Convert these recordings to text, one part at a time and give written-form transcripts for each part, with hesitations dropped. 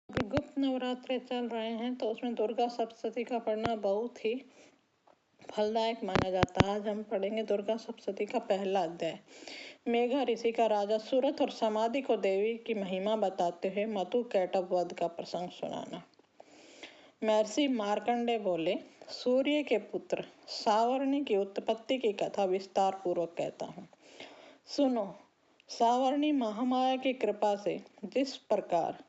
अभी गुप्त नवरात्रे चल रहे हैं तो उसमें दुर्गा सप्तशती का पढ़ना बहुत ही फलदायक माना जाता है। आज हम पढ़ेंगे दुर्गा सप्तशती का पहला अध्याय। मेघा ऋषि का राजा सूरत और समाधि को देवी की महिमा बताते हुए मतु कैटभ वध का प्रसंग सुनाना। महर्षि मार्कंडेय बोले, सूर्य के पुत्र सावर्णी की उत्पत्ति की कथा विस्तार पूर्वक कहता हूँ। सुनो, सावर्णी महामाया की कृपा से जिस प्रकार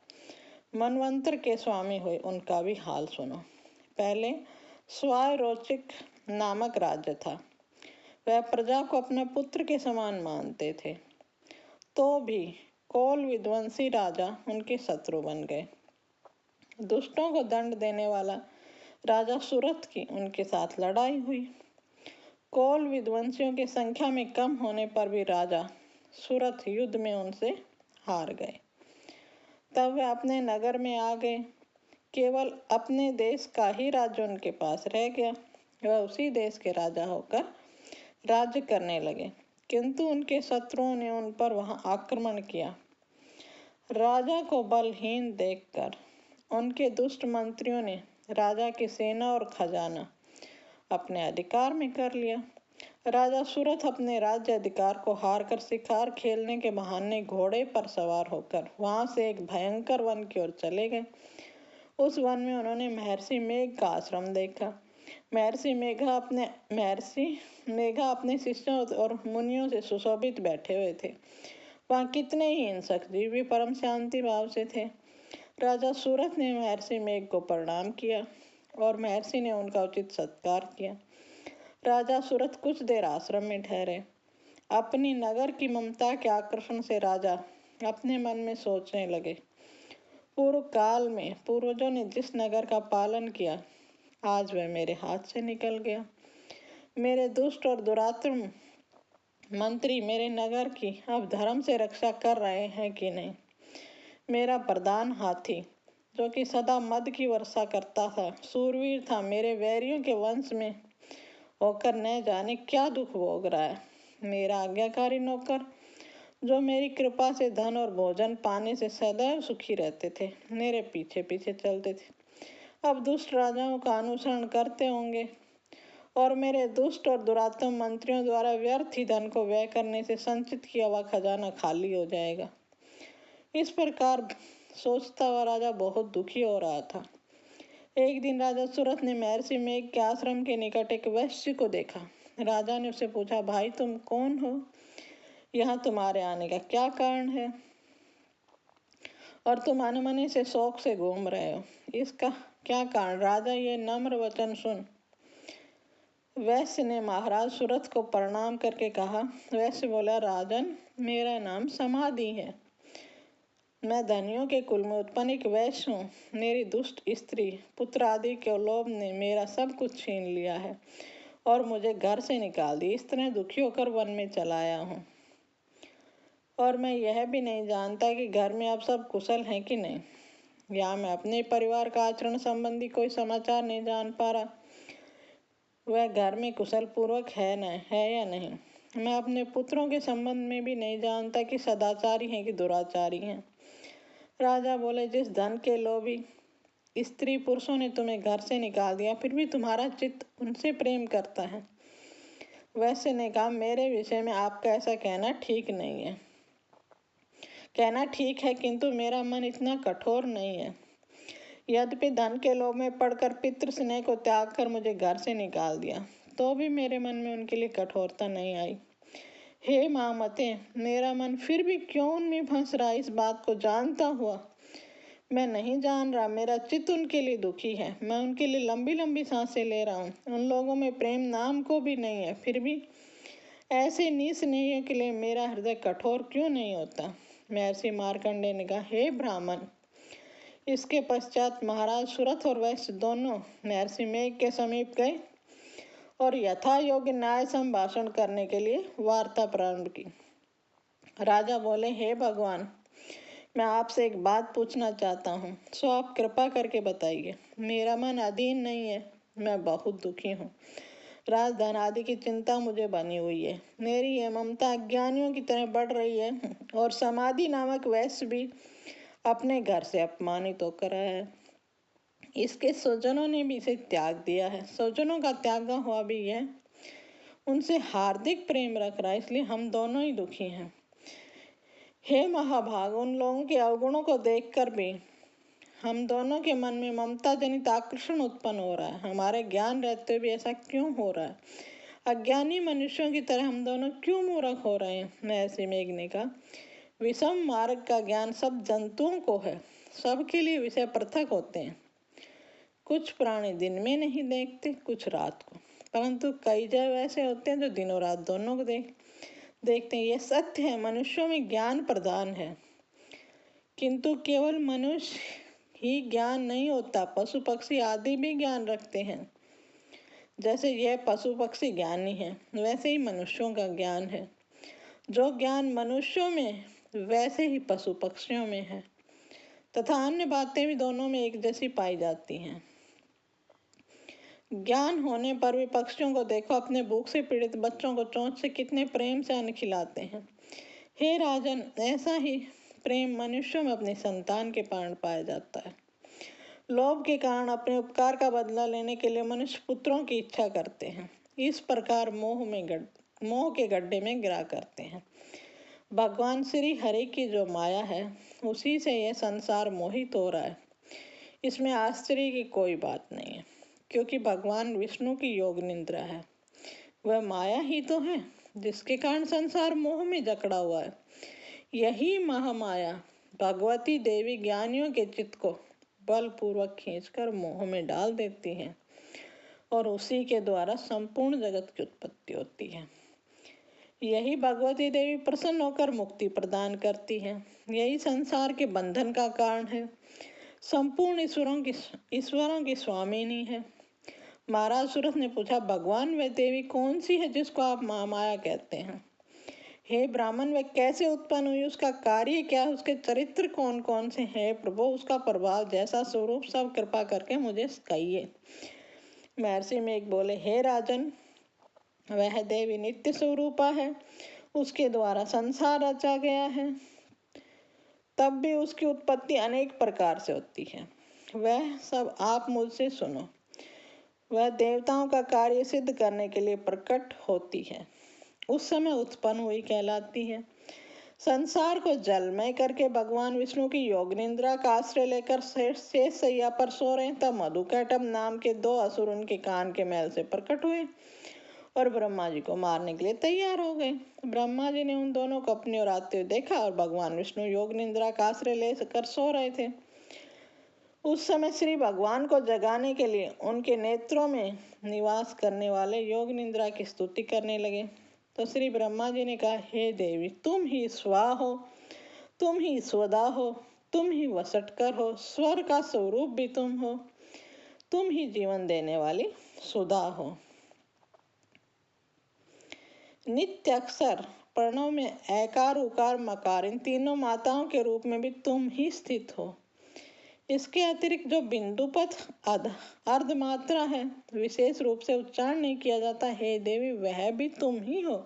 मनवंतर के स्वामी हुए उनका भी हाल सुनो। पहले स्वायरोचिक नामक राज्य था। वह प्रजा को अपने पुत्र के समान मानते थे, तो भी कोल विध्वंसी राजा उनके शत्रु बन गए। दुष्टों को दंड देने वाला राजा सूरत की उनके साथ लड़ाई हुई। कोल विध्वंसियों की संख्या में कम होने पर भी राजा सूरत युद्ध में उनसे हार गए। तब वे अपने नगर में आ गए। केवल अपने देश का ही राज्य उनके पास रह गया। वह उसी देश के राजा होकर राज्य करने लगे, किंतु उनके शत्रुओं ने उन पर वहां आक्रमण किया। राजा को बलहीन देखकर उनके दुष्ट मंत्रियों ने राजा की सेना और खजाना अपने अधिकार में कर लिया। राजा सूरत अपने राज्य अधिकार को हारकर शिकार खेलने के बहाने घोड़े पर सवार होकर वहां से एक भयंकर वन की ओर चले गए। उस वन में उन्होंने महर्षि मेघ का आश्रम देखा। महर्षि मेघा अपने शिष्यों और मुनियों से सुशोभित बैठे हुए थे। वहां कितने ही हिंसक जीव भी परम शांति भाव से थे। राजा सूरत ने महर्षि मेघ को प्रणाम किया और महर्षि ने उनका उचित सत्कार किया। राजा सूरत कुछ देर आश्रम में ठहरे। अपनी नगर की ममता के आकर्षण से राजा अपने मन में सोचने लगे, पूर्व काल में पूर्वजों ने जिस नगर का पालन किया, आज वह मेरे हाथ से निकल गया। मेरे दुष्ट और दुरात्म मंत्री मेरे नगर की अब धर्म से रक्षा कर रहे हैं कि नहीं। मेरा प्रधान हाथी, जो कि सदा मद की वर्षा करता था, सूरवीर था, मेरे वैरियों के वंश में होकर न जाने क्या दुख भोग रहा है। मेरा आज्ञाकारी नौकर, जो मेरी कृपा से धन और भोजन पाने से सदैव सुखी रहते थे, मेरे पीछे पीछे चलते थे, अब दुष्ट राजाओं का अनुसरण करते होंगे और मेरे दुष्ट और दुरात्म मंत्रियों द्वारा व्यर्थ ही धन को व्यय करने से संचित किया हुआ खजाना खाली हो जाएगा। इस प्रकार सोचता हुआ राजा बहुत दुखी हो रहा था। एक दिन राजा सूरत ने महर्षि मेघ के आश्रम के निकट एक वैश्य को देखा। राजा ने उससे पूछा, भाई तुम कौन हो? यहाँ तुम्हारे आने का क्या कारण है? और तुम अनमने से शौक से घूम रहे हो, इसका क्या कारण? राजा, ये नम्र वचन सुन। वैश्य ने महाराज सूरत को प्रणाम करके कहा। वैश्य बोला, राजन, मेरा नाम समाधि है। मैं धनियों के कुल में उत्पन्न एक वैश्य हूँ। मेरी दुष्ट स्त्री पुत्र आदि के लोभ ने मेरा सब कुछ छीन लिया है और मुझे घर से निकाल दी। इस तरह दुखी होकर वन में चला आया हूँ और मैं यह भी नहीं जानता कि घर में अब सब कुशल हैं कि नहीं। यहाँ मैं अपने परिवार का आचरण संबंधी कोई समाचार नहीं जान पा रहा। वह घर में कुशल पूर्वक है या नहीं। मैं अपने पुत्रों के संबंध में भी नहीं जानता कि सदाचारी हैं कि दुराचारी हैं। राजा बोले, जिस धन के लोभी स्त्री पुरुषों ने तुम्हें घर से निकाल दिया, फिर भी तुम्हारा चित्त उनसे प्रेम करता है। वैश्य ने कहा, मेरे विषय में आपका ऐसा कहना ठीक नहीं है। कहना ठीक है, किंतु मेरा मन इतना कठोर नहीं है। यद्यपि धन के लोभ में पड़कर पितृ स्नेह को त्याग कर मुझे घर से निकाल दिया, तो भी मेरे मन में उनके लिए कठोरता नहीं आई। हे महामते, मेरा मन फिर भी क्यों उनमें फंस रहा, इस बात को जानता हुआ मैं नहीं जान रहा। मेरा चित्त उनके लिए दुखी है। मैं उनके लिए लंबी लंबी सांसें ले रहा हूँ। उन लोगों में प्रेम नाम को भी नहीं है, फिर भी ऐसे निस्नेहियों के लिए मेरा हृदय कठोर क्यों नहीं होता। महर्षि मार्कंडेय ने कहा, हे ब्राह्मण। इसके पश्चात महाराज सूरत और वैश्य दोनों महर्षि मेघ के समीप गए और यथा योग्य न्याय संभाषण करने के लिए वार्ता प्रारंभ की। राजा बोले, हे भगवान, मैं आपसे एक बात पूछना चाहता हूँ, सो आप कृपा करके बताइए। मेरा मन अधीन नहीं है, मैं बहुत दुखी हूँ। राजधन आदि की चिंता मुझे बनी हुई है। मेरी यह ममता अज्ञानियों की तरह बढ़ रही है और समाधि नामक वैश्य भी अपने घर से अपमानित होकर आया है। इसके स्वजनों ने भी इसे त्याग दिया है। स्वजनों का त्यागा हुआ भी यह उनसे हार्दिक प्रेम रख रहा है, इसलिए हम दोनों ही दुखी हैं। हे महाभाग, उन लोगों के अवगुणों को देखकर भी हम दोनों के मन में ममता जनित आकर्षण उत्पन्न हो रहा है। हमारे ज्ञान रहते हुए भी ऐसा क्यों हो रहा है? अज्ञानी मनुष्यों की तरह हम दोनों क्यों मूर्ख हो रहे हैं? महर्षि मेघ ने कहा, विषम मार्ग का ज्ञान सब जंतुओं को है। सबके लिए विषय पृथक होते हैं। कुछ प्राणी दिन में नहीं देखते, कुछ रात को, परंतु कई जैव ऐसे होते हैं जो दिनों रात दोनों को देखते हैं। यह सत्य है, मनुष्यों में ज्ञान प्रधान है, किंतु केवल मनुष्य ही ज्ञान नहीं होता, पशु पक्षी आदि भी ज्ञान रखते हैं। जैसे यह पशु पक्षी ज्ञानी है, वैसे ही मनुष्यों का ज्ञान है। जो ज्ञान मनुष्यों में वैसे ही पशु पक्षियों में है, तथा अन्य बातें भी दोनों में एक जैसी पाई जाती हैं। ज्ञान होने पर भी पक्षियों को देखो, अपने भूख से पीड़ित बच्चों को चोंच से कितने प्रेम से अन्न खिलाते हैं। हे राजन, ऐसा ही प्रेम मनुष्यों में अपनी संतान के कारण पाया जाता है। लोभ के कारण अपने उपकार का बदला लेने के लिए मनुष्य पुत्रों की इच्छा करते हैं। इस प्रकार मोह के गड्ढे में गिरा करते हैं। भगवान श्री हरि की जो माया है, उसी से यह संसार मोहित हो रहा है। इसमें आश्चर्य की कोई बात नहीं है, क्योंकि भगवान विष्णु की योग निद्रा है। वह माया ही तो है जिसके कारण संसार मोह में जकड़ा हुआ है। यही महामाया भगवती देवी ज्ञानियों के चित्त को बलपूर्वक खींचकर मोह में डाल देती है, और उसी के द्वारा संपूर्ण जगत की उत्पत्ति होती है। यही भगवती देवी प्रसन्न होकर मुक्ति प्रदान करती है। यही संसार के बंधन का कारण है। संपूर्ण ईश्वरों की स्वामिनी है। महाराज सूरत ने पूछा, भगवान वह देवी कौन सी है जिसको आप महामाया कहते हैं? हे ब्राह्मण, वह कैसे उत्पन्न हुई, उसका कार्य क्या है, उसके चरित्र कौन कौन से हैं? प्रभु, उसका प्रभाव जैसा स्वरूप सब कृपा करके मुझे कहिए। महर्षि मेघ बोले, हे राजन, वह देवी नित्य स्वरूपा है। उसके द्वारा संसार रचा गया है, तब भी उसकी उत्पत्ति अनेक प्रकार से होती है। वह सब आप मुझसे सुनो। वह देवताओं का कार्य सिद्ध करने के लिए प्रकट होती है, उस समय उत्पन्न हुई कहलाती है। संसार को जलमय करके भगवान विष्णु की योग निद्रा का आश्रय लेकर शेष सैया पर सो रहे, तब मधुकैटभ नाम के 2 असुर उनके कान के मैल से प्रकट हुए और ब्रह्मा जी को मारने के लिए तैयार हो गए। ब्रह्मा जी ने उन दोनों को अपनी ओर आते हुए देखा और भगवान विष्णु योग निद्रा का आश्रय लेकर सो रहे थे। उस समय श्री भगवान को जगाने के लिए उनके नेत्रों में निवास करने वाले योग निद्रा की स्तुति करने लगे। तो श्री ब्रह्मा जी ने कहा, हे देवी, तुम ही स्वा हो, तुम ही स्वदा हो, तुम ही वसटकर हो, स्वर का स्वरूप भी तुम हो, तुम ही जीवन देने वाली सुधा हो। नित्य अक्षर प्रणव में ऐकार उकार मकार, इन तीनों माताओं के रूप में भी तुम ही स्थित हो। इसके अतिरिक्त जो बिंदुपथ अर्धमात्रा है, विशेष रूप से उच्चारण नहीं किया जाता, हे देवी, वह भी तुम ही हो।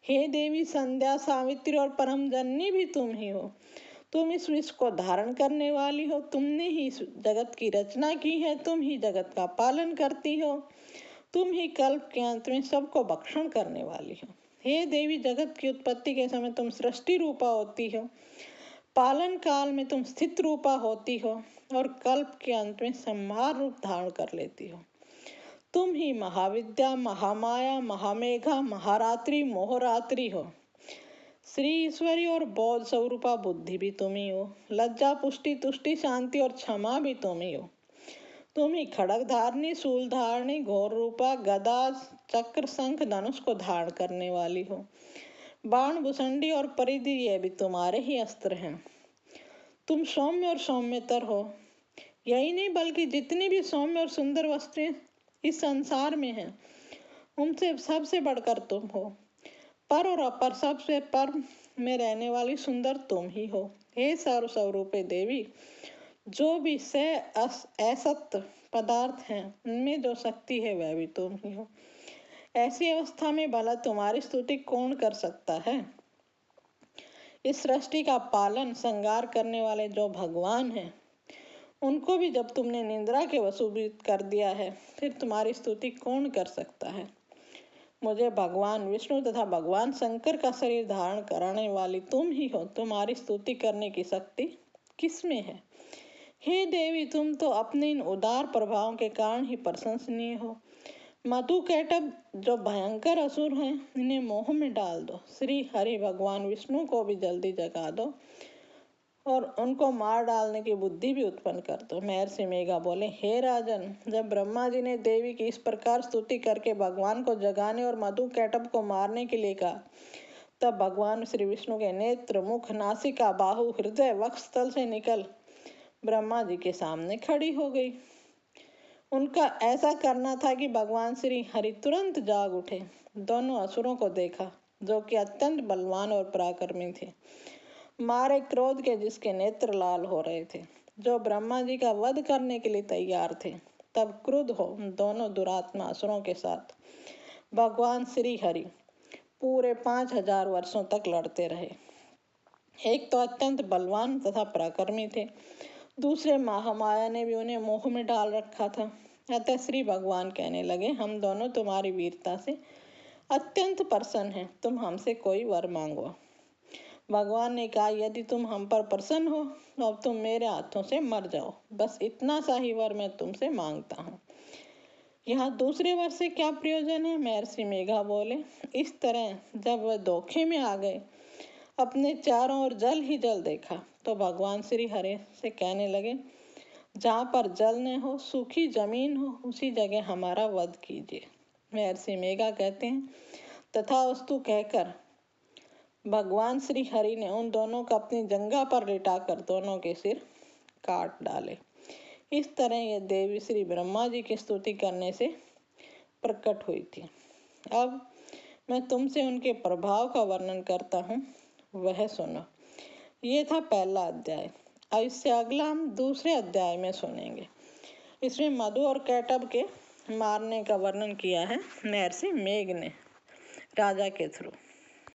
हे देवी, संध्या, सावित्री और परम जननी भी तुम ही हो। तुम इस विश्व को धारण करने वाली हो। तुमने ही इस जगत की रचना की है। तुम ही जगत का पालन करती हो। तुम ही कल्प के अंत में सबको भक्षण करने वाली हो। हे देवी, जगत की उत्पत्ति के समय तुम सृष्टि रूपा होती हो, पालन काल में तुम स्थित रूपा होती हो, और कल्प के अंत में संहार रूप धारण कर लेती हो। तुम ही महाविद्या, महामाया, महामेघा, महारात्रि, मोहरात्रि हो। श्री ईश्वरी और बोध स्वरूपा बुद्धि भी तुम ही हो। लज्जा, पुष्टि, तुष्टि, शांति और क्षमा भी तुम ही हो। तुम ही खड़ग धारणी, शूल धारणी, घोर रूपा, गदा, चक्र, शंख, धनुष को धारण करने वाली हो। बाण, भुसंडी और परिधि, ये भी तुम्हारे ही अस्त्र हैं। तुम सौम्य और सौम्यतर हो। यही नहीं, बल्कि जितनी भी सौम्य और सुंदर वस्तुएं इस संसार में हैं, उनसे सबसे बढ़कर तुम हो। पर और अपर, सबसे पर में रहने वाली सुंदर तुम ही हो। हे सर्व स्वरूपे देवी, जो भी असत पदार्थ हैं, उनमें जो शक्ति है, वह भी तुम ही हो। ऐसी अवस्था में भला तुम्हारी स्तुति कौन कर सकता है? इस सृष्टि का पालन संहार करने वाले जो भगवान हैं, उनको भी जब तुमने निंद्रा के वशीभूत कर दिया है, फिर तुम्हारी स्तुति कौन कर सकता है? मुझे भगवान विष्णु तथा भगवान शंकर का शरीर धारण कराने वाली तुम ही हो, तुम्हारी स्तुति करने की शक्ति किसमें है? हे देवी, तुम तो अपने इन उदार प्रभावों के कारण ही प्रशंसनीय हो। मधु कैटभ जो भयंकर असुर हैं, इन्हें मोह में डाल दो। श्री हरि भगवान विष्णु को भी जल्दी जगा दो और उनको मार डालने की बुद्धि भी उत्पन्न कर दो। महर्षि मेघा बोले, हे राजन, जब ब्रह्मा जी ने देवी की इस प्रकार स्तुति करके भगवान को जगाने और मधु कैटभ को मारने के लिए कहा, तब भगवान श्री विष्णु के नेत्र, मुख, नासिका, बाहु, हृदय, वक्षस्थल से निकल ब्रह्मा जी के सामने खड़ी हो गई। उनका ऐसा करना था कि भगवान श्री हरि तुरंत जाग उठे। दोनों असुरों को देखा, जो कि अत्यंत बलवान और पराक्रमी थे, मारे क्रोध के जिसके नेत्र लाल हो रहे थे, जो ब्रह्मा जी का वध करने के लिए तैयार थे। तब क्रुद्ध हो दोनों दुरात्मा असुरों के साथ भगवान श्री हरि पूरे 5000 वर्षों तक लड़ते रहे। एक तो अत्यंत बलवान तथा पराक्रमी थे, दूसरे महामाया ने भी उन्हें मोह में डाल रखा था। अतः श्री भगवान कहने लगे, हम दोनों तुम्हारी वीरता से अत्यंत प्रसन्न हैं, तुम हमसे कोई वर मांगो। भगवान ने कहा, यदि तुम हम पर प्रसन्न हो तो अब तुम मेरे हाथों से मर जाओ, बस इतना सा ही वर मैं तुमसे मांगता हूँ। यहाँ दूसरे वर से क्या प्रयोजन है? महर्षि मेघा बोले, इस तरह जब वह धोखे में आ गए, अपने चारों ओर जल ही जल देखा, तो भगवान श्री हरि से कहने लगे, जहाँ पर जल न हो, सूखी जमीन हो, उसी जगह हमारा वध कीजिए। महर्षि मेघा कहते हैं, तथास्तु कहकर भगवान श्री हरि ने उन दोनों को अपनी जंघा पर लिटाकर दोनों के सिर काट डाले। इस तरह यह देवी श्री ब्रह्मा जी की स्तुति करने से प्रकट हुई थी। अब मैं तुमसे उनके प्रभाव का वर्णन करता हूँ, वह सुनो। ये था पहला अध्याय। अब इससे अगला हम दूसरे अध्याय में सुनेंगे। इसमें मधु और कैटभ के मारने का वर्णन किया है महर्षि मेघ ने राजा के थ्रू।